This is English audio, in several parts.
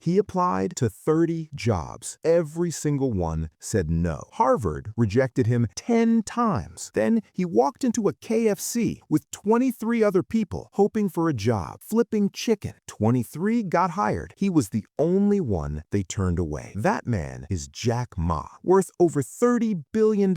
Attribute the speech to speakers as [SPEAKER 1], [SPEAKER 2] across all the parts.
[SPEAKER 1] He applied to 30 jobs. Every single one said no. Harvard rejected him 10 times. Then he walked into a KFC with 23 other people hoping for a job, flipping chicken. 23 got hired. He was the only one they turned away. That man is Jack Ma, worth over $30 billion.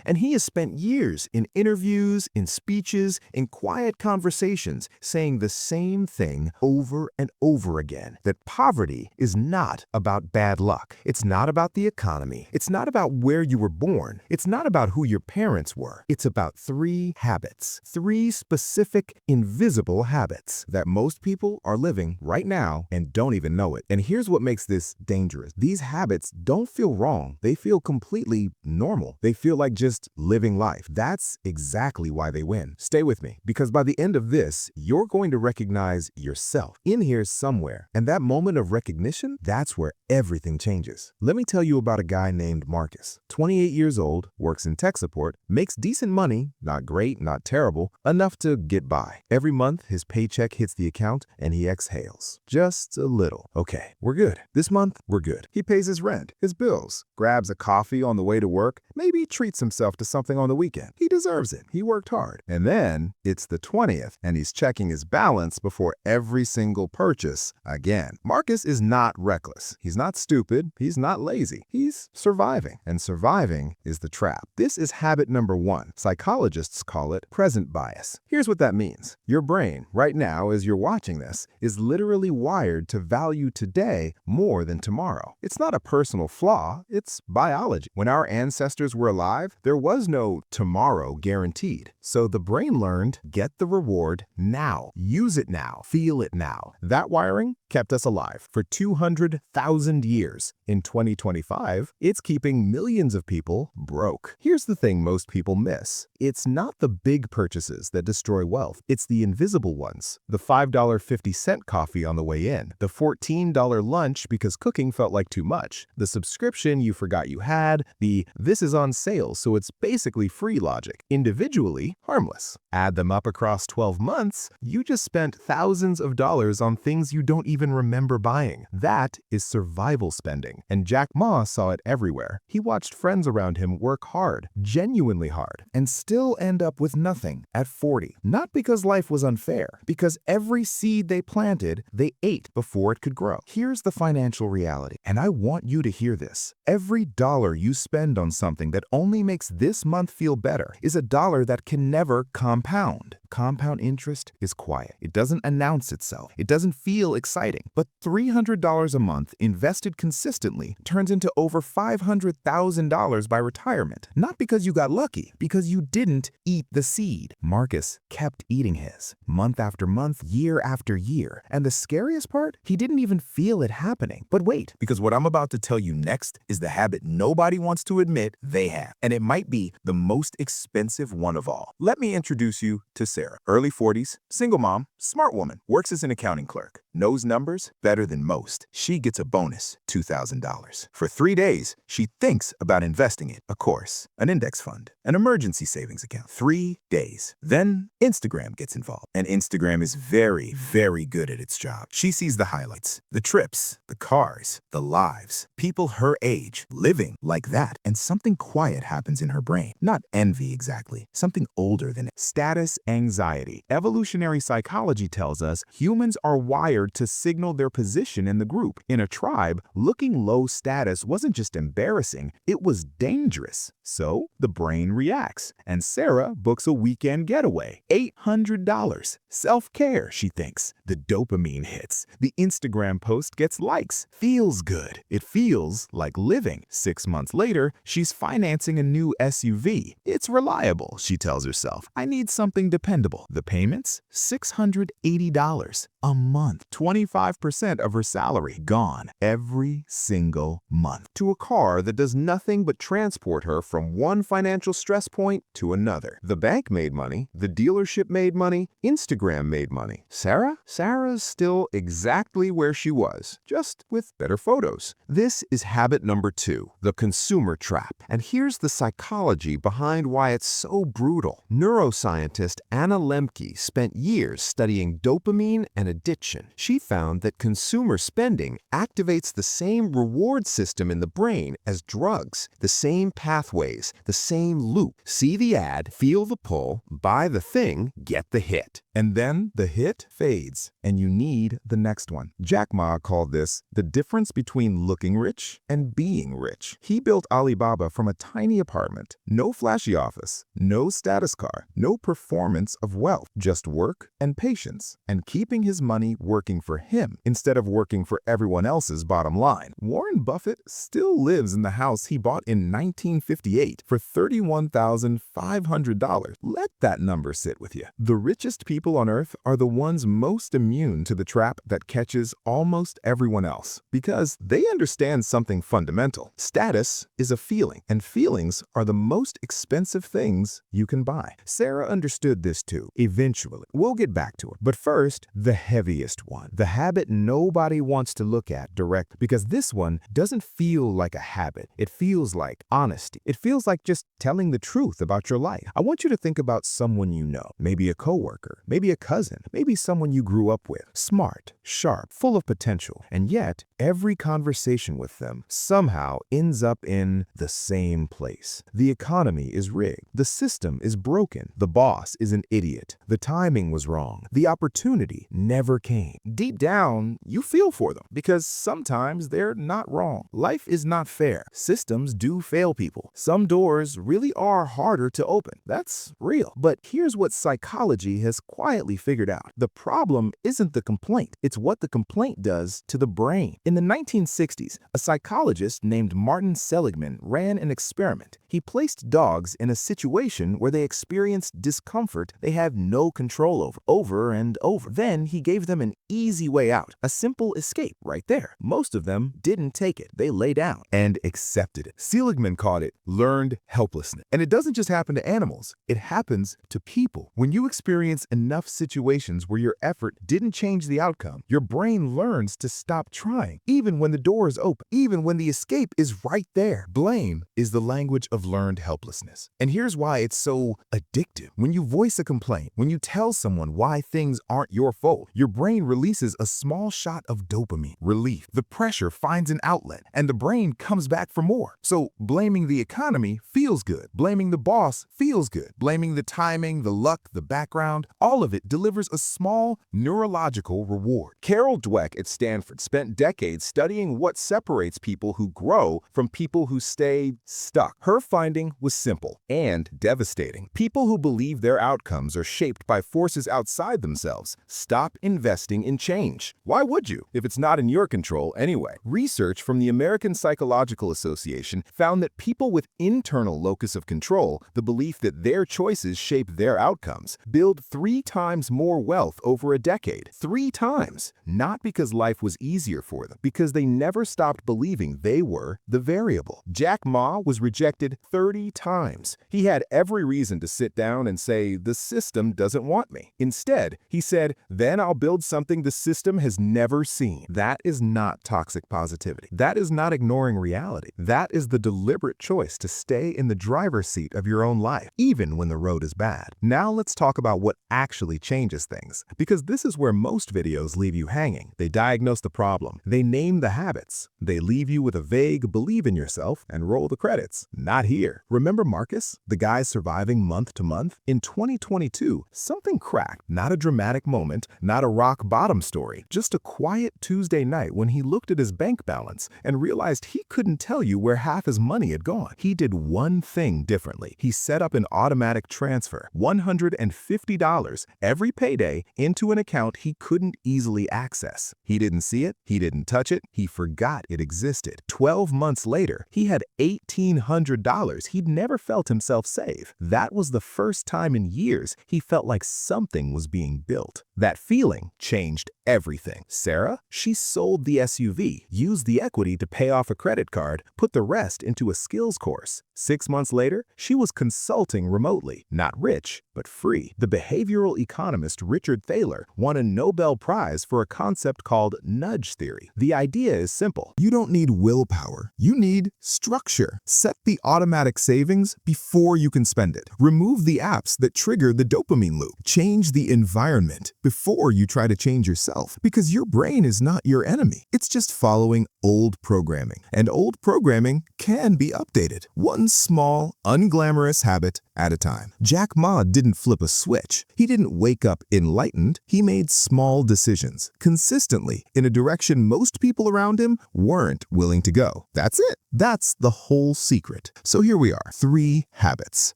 [SPEAKER 1] And he has spent years in interviews, in speeches, in quiet conversations, saying the same thing over and over again, that poverty is not about bad luck. It's not about the economy. It's not about where you were born. It's not about who your parents were. It's about 3 habits, 3 specific, invisible habits that most people are living right now and don't even know it. And here's what makes this dangerous. These habits don't feel wrong. They feel completely normal. They feel like just living life. That's exactly why they win. Stay with me, because by the end of this, you're going to recognize yourself in here somewhere. And that moment of recognition, that's where everything changes. Let me tell you about a guy named Marcus. 28 years old, works in tech support, makes decent money, not great, not terrible, enough to get by. Every month, his paycheck hits the account and he exhales. Just a little. Okay, we're good. This month, we're good. He pays his rent, his bills, grabs a coffee on the way to work, maybe treats himself to something on the weekend. He deserves it. He worked hard. And then it's the 20th and he's checking his balance before every single purchase again. Marcus is not reckless. He's not stupid. He's not lazy. He's surviving. And surviving is the trap. This is habit number 1. Psychologists call it present bias. Here's what that means. Your brain, right now, as you're watching this, is literally wired to value today more than tomorrow. It's not a personal flaw. It's biology. When our ancestors were alive, there was no tomorrow guaranteed. So the brain learned, get the reward now. Use it now. Feel it now. That wiring kept us alive for 200,000 years. In 2025, it's keeping millions of people broke. Here's the thing most people miss. It's not the big purchases that destroy wealth. It's the invisible ones. The $5.50 coffee on the way in. The $14 lunch because cooking felt like too much. The subscription you forgot you had. The this is on sale, so it's basically free logic. Individually, harmless. Add them up across 12 months, you just spent thousands of dollars on things you don't even remember buying. That is survival spending. And Jack Ma saw it everywhere. He watched friends around him work hard, genuinely hard, and still end up with nothing at 40. Not because life was unfair, because every seed they planted, they ate before it could grow. Here's the financial reality, and I want you to hear this. Every dollar you spend on something that only makes this month feel better is a dollar that can never compound. Compound interest is quiet. It doesn't announce itself. It doesn't feel exciting. But $300 a month invested consistently turns into over $500,000 by retirement. Not because you got lucky, because you didn't eat the seed. Marcus kept eating his, month after month, year after year. And the scariest part, he didn't even feel it happening. But wait, because what I'm about to tell you next is the habit nobody wants to admit they have. And it might be the most expensive one of all. Let me introduce you to Sarah. Early 40s, single mom, smart woman, works as an accounting clerk, knows numbers better than most. She gets a bonus, $2,000. For 3 days, she thinks about investing it. Of course, an index fund, an emergency savings account. 3 days. Then Instagram gets involved. And Instagram is very, very good at its job. She sees the highlights, the trips, the cars, the lives, people her age living like that. And something quiet happens in her brain. Not envy exactly, something older than it. Status anxiety. Evolutionary psychology tells us humans are wired to signal their position in the group. In a tribe, looking low status wasn't just embarrassing, it was dangerous. So the brain reacts, and Sarah books a weekend getaway. $800. Self-care, she thinks. The dopamine hits. The Instagram post gets likes. Feels good. It feels like living. 6 months later, she's financing a new SUV. It's reliable, she tells herself. I need something dependable. The payments? $680 a month. 25% of her salary gone every single month to a car that does nothing but transport her from one financial stress point to another. The bank made money. The dealership made money. Instagram made money. Sarah's still exactly where she was, just with better photos. This is habit number 2, the consumer trap. And here's the psychology behind why it's so brutal. Neuroscientist Anna Lemke spent years studying studying dopamine and addiction. She found that consumer spending activates the same reward system in the brain as drugs, the same pathways, the same loop. See the ad, feel the pull, buy the thing, get the hit. And then the hit fades, and you need the next one. Jack Ma called this the difference between looking rich and being rich. He built Alibaba from a tiny apartment, no flashy office, no status car, no performance of wealth, just work and patience, and keeping his money working for him instead of working for everyone else's bottom line. Warren Buffett still lives in the house he bought in 1958 for $31,500. Let that number sit with you. The richest people on earth are the ones most immune to the trap that catches almost everyone else because they understand something fundamental. Status is a feeling, and feelings are the most expensive things you can buy. Sarah understood this too, eventually. We'll get back to it. But first, the heaviest one, the habit nobody wants to look at direct, because this one doesn't feel like a habit. It feels like honesty. It feels like just telling the truth about your life. I want you to think about someone you know, maybe a coworker, maybe a cousin, maybe someone you grew up with, smart, sharp, full of potential, and yet every conversation with them somehow ends up in the same place. The economy is rigged. The system is broken. The boss is an idiot. The timing was wrong. The opportunity never came. Deep down, you feel for them because sometimes they're not wrong. Life is not fair. Systems do fail people. Some doors really are harder to open. That's real. But here's what psychology has quietly figured out. The problem isn't the complaint. It's what the complaint does to the brain. In the 1960s, a psychologist named Martin Seligman ran an experiment. He placed dogs in a situation where they experienced discomfort they have no control over and over. Then he gave them an easy way out, a simple escape right there. Most of them didn't take it. They lay down and accepted it. Seligman called it learned helplessness. And it doesn't just happen to animals. It happens to people. When you experience enough situations where your effort didn't change the outcome, your brain learns to stop trying, even when the door is open, even when the escape is right there. Blame is the language of learned helplessness. And here's why it's so addictive. When you voice a complaint, when you tell someone why things aren't your fault, your brain releases a small shot of dopamine, relief. The pressure finds an outlet, and the brain comes back for more. So blaming the economy feels good. Blaming the boss feels good. Blaming the timing, the luck, the background, all of it delivers a small neurological reward. Carol Dweck at Stanford spent decades studying what separates people who grow from people who stay stuck. Her finding was simple and devastating. People who believe their outcomes are shaped by forces outside themselves stop investing in change. Why would you, if it's not in your control anyway? Research from the American Psychological Association found that people with internal locus of control, the belief that their choices shape their outcomes, build 3 times more wealth over a decade. 3 times. Not because life was easier for them, because they never stopped believing they were the variable. Jack Ma was rejected 30 times. He had every reason to sit down and say, the system doesn't want me. Instead, he said, then I'll build something the system has never seen. That is not toxic positivity. That is not ignoring reality. That is the deliberate choice to stay in the driver's seat of your own life, even when the road is bad. Now let's talk about what actually changes things, because this is where most videos leave you hanging. They diagnose the problem. They name the habits. They leave you with a vague believe in yourself and roll the credits. Not here. Remember Marcus, the guy surviving month to month? In 2022, something cracked. Not a dramatic moment, not a rock bottom story, just a quiet Tuesday night when he looked at his bank balance and realized he couldn't tell you where half his money had gone. He did one thing differently. He set up an automatic transfer, $150 every payday into an account he couldn't easily access. He didn't see it. He didn't touch it. He forgot it existed. 12 months later, he had $1,800 he'd never felt himself save. That was the first time in years he felt like something was being built. That feeling changed everything. Sarah, she sold the SUV, used the equity to pay off a credit card, put the rest into a skills course. 6 months later, she was consulting remotely, not rich, but free. The behavioral economist Richard Thaler won a Nobel Prize for a concept called nudge theory. The idea is simple. You don't need willpower. You need structure. Set the automatic savings before you can spend it. Remove the apps that trigger the dopamine loop. Change the environment before you try to change yourself, because your brain is not your enemy. It's just following old programming, and old programming can be updated, one small, unglamorous habit at a time. Jack Ma didn't flip a switch. He didn't wake up enlightened. He made small decisions, consistently, in a direction most people around him weren't willing to go. That's it. That's the whole secret. So here we are. 3 habits.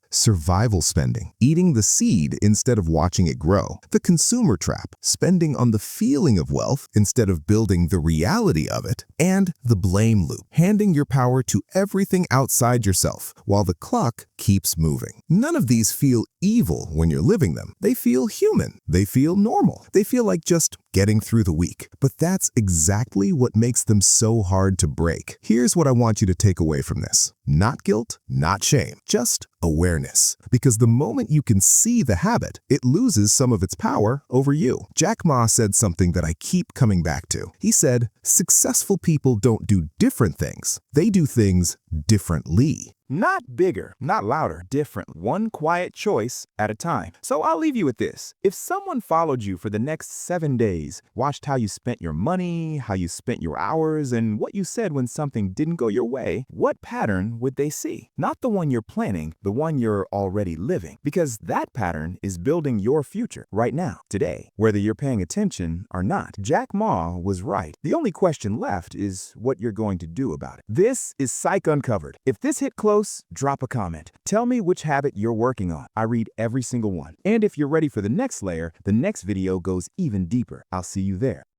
[SPEAKER 1] Survival spending, eating the seed instead of watching it grow. The consumer trap, spending on the feeling of wealth instead of building the reality of it. And the blame loop, handing your power to everything outside yourself while the clock keeps moving. None of these feel evil when you're living them. They feel human. They feel normal. They feel like just getting through the week. But that's exactly what makes them so hard to break. Here's what I want you to take away from this. Not guilt, not shame, just awareness. Because the moment you can see the habit, it loses some of its power over you. Jack Ma said something that I keep coming back to. He said, successful people don't do different things. They do things differently. Not bigger, not louder, different, one quiet choice at a time. So I'll leave you with this. If someone followed you for the next 7 days, watched how you spent your money, how you spent your hours, and what you said when something didn't go your way, what pattern would they see? Not the one you're planning, the one you're already living. Because that pattern is building your future right now, today, whether you're paying attention or not. Jack Ma was right. The only question left is what you're going to do about it. This is Psych Uncovered. If this hit close, drop a comment. Tell me which habit you're working on. I read every single one. And if you're ready for the next layer, the next video goes even deeper. I'll see you there.